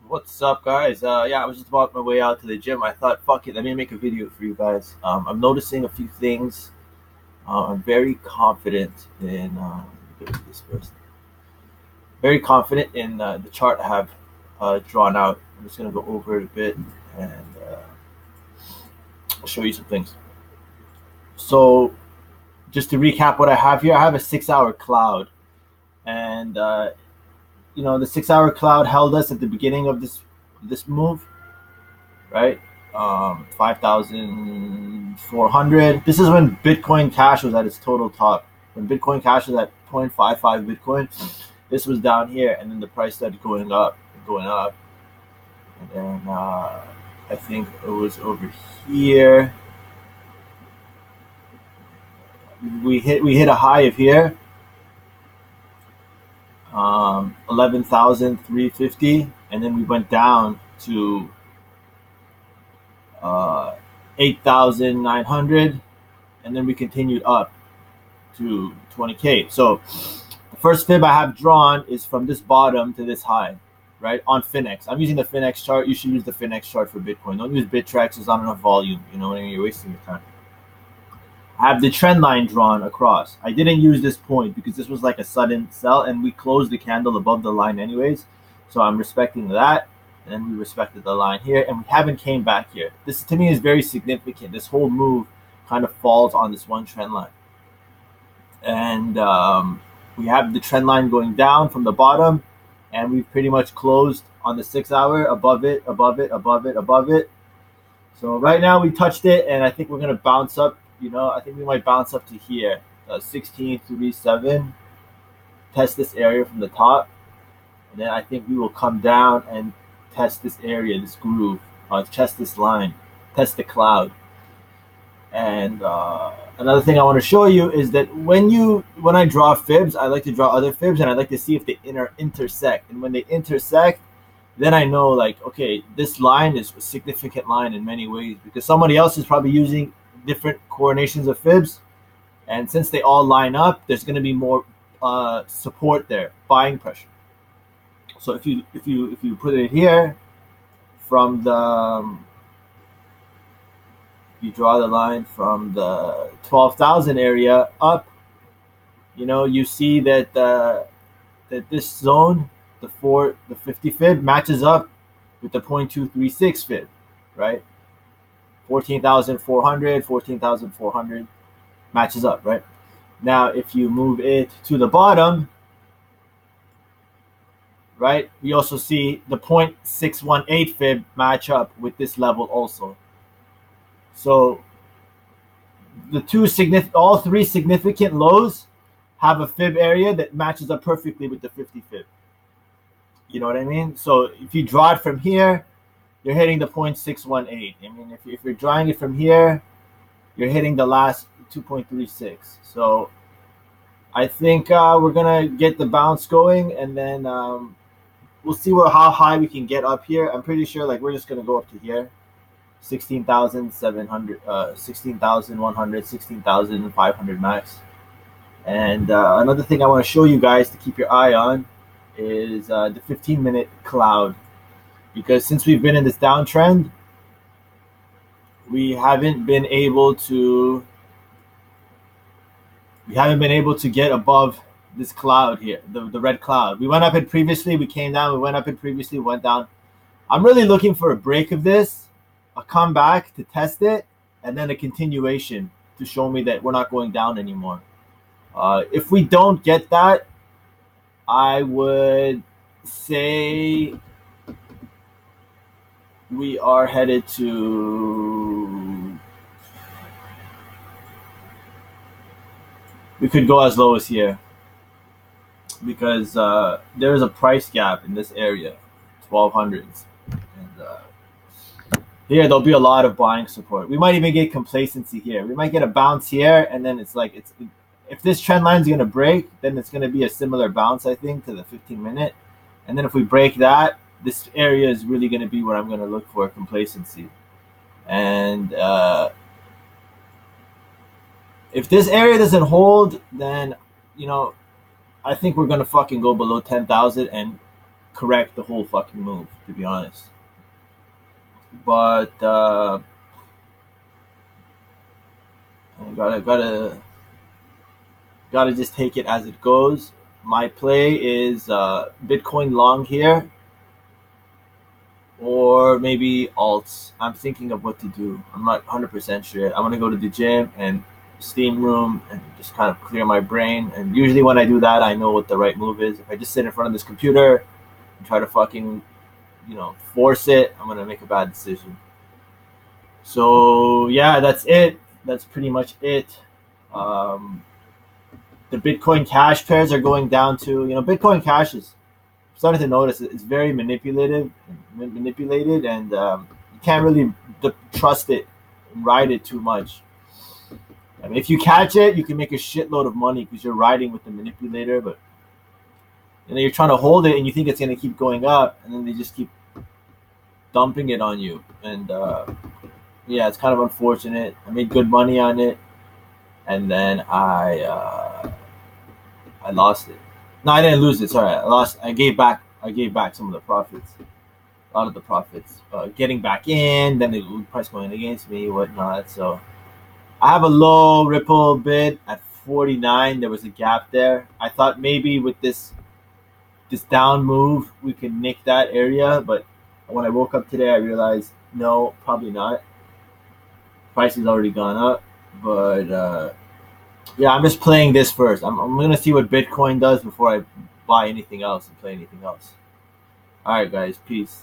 What's up, guys? Yeah, I was just about my way out to the gym. I thought, fuck it, let me make a video for you guys. I'm noticing a few things. I'm very confident in look at this first. Very confident in the chart I have drawn out. I'm just gonna go over it a bit and I'll show you some things. So, just to recap what I have here, I have a 6-hour cloud, and the 6-hour cloud held us at the beginning of this move, right? 5,400. This is when Bitcoin Cash was at its total top. When Bitcoin Cash was at 0.55 Bitcoin, this was down here, and then the price started going up and going up. And then I think it was over here. We hit a high of here, 11,350, and then we went down to 8,900, and then we continued up to 20K. So the first fib I have drawn is from this bottom to this high, right? On Finex. I'm using the Finex chart. You should use the Finex chart for Bitcoin. Don't use Bittrex. There's not enough volume. You know what I mean? You're wasting your time. I have the trend line drawn across. I didn't use this point because this was like a sudden sell, and we closed the candle above the line anyways. So I'm respecting that. And then we respected the line here, and we haven't came back here. This to me is very significant. This whole move kind of falls on this one trend line. And we have the trend line going down from the bottom, and we've pretty much closed on the 6-hour above it, above it, above it, above it. So right now we touched it, and I think we're going to bounce up. I think we might bounce up to here, 1637, test this area from the top, and then I think we will come down and test this area, this groove, test this line, test the cloud. And another thing I want to show you is that when I draw fibs, I like to draw other fibs, and I like to see if they intersect. And when they intersect, then I know, like, okay, this line is a significant line in many ways, because somebody else is probably using different coordinations of fibs, and since they all line up, there's going to be more support there, buying pressure. So if you put it here from the you draw the line from the 12,000 area up, you see that that this zone, the 50 fib, matches up with the 0.236 fib, right? 14,400 matches up, right? Now, if you move it to the bottom, right, we also see the 0.618 fib match up with this level also. So all three significant lows have a fib area that matches up perfectly with the 50 fib. You know what I mean? So if you draw it from here, you're hitting the 0.618. I mean, if you're drawing it from here, you're hitting the last 2.36. So I think we're gonna get the bounce going, and then we'll see how high we can get up here. I'm pretty sure we're just gonna go up to here, 16,700, 16,100, 16,500 max. And another thing I want to show you guys to keep your eye on is the 15-minute cloud. Because since we've been in this downtrend, we haven't been able to get above this cloud here, the red cloud. We went up it previously, we came down, we went up it previously, went down. I'm really looking for a break of this, a comeback to test it, and then a continuation to show me that we're not going down anymore. If we don't get that, I would say we are headed to, we could go as low as here, because there is a price gap in this area, 1200s, and here there'll be a lot of buying support. We might even get complacency here. We might get a bounce here, and then if this trend line is going to break, then it's going to be a similar bounce, I think, to the 15-minute. And then if we break that, this area is really going to be where I'm going to look for complacency. And if this area doesn't hold, then I think we're going to fucking go below 10,000 and correct the whole fucking move, to be honest. But gotta just take it as it goes. My play is Bitcoin long here, or maybe alts. I'm thinking of what to do. I'm not 100% sure. I'm gonna go to the gym and steam room and just kind of clear my brain. And usually when I do that, I know what the right move is. If I just sit in front of this computer and try to fucking, force it, I'm gonna make a bad decision. So yeah, that's it. That's pretty much it. The Bitcoin Cash pairs are going down to, Bitcoin Cash is starting to notice it's very manipulated, and you can't really trust it and ride it too much. I mean, if you catch it, you can make a shitload of money because you're riding with the manipulator, but you're trying to hold it and you think it's going to keep going up, and then they just keep dumping it on you. And yeah, it's kind of unfortunate. I made good money on it, and then I lost it. No, I didn't lose it. Sorry, I lost. I gave back some of the profits, a lot of the profits. Getting back in, then the price going against me, whatnot. So I have a low Ripple bid at 49. There was a gap there. I thought maybe with this down move we could nick that area, but when I woke up today, I realized no, probably not. Price has already gone up, but yeah, I'm just playing this first. I'm gonna see what Bitcoin does before I buy anything else and play anything else. All right, guys, peace.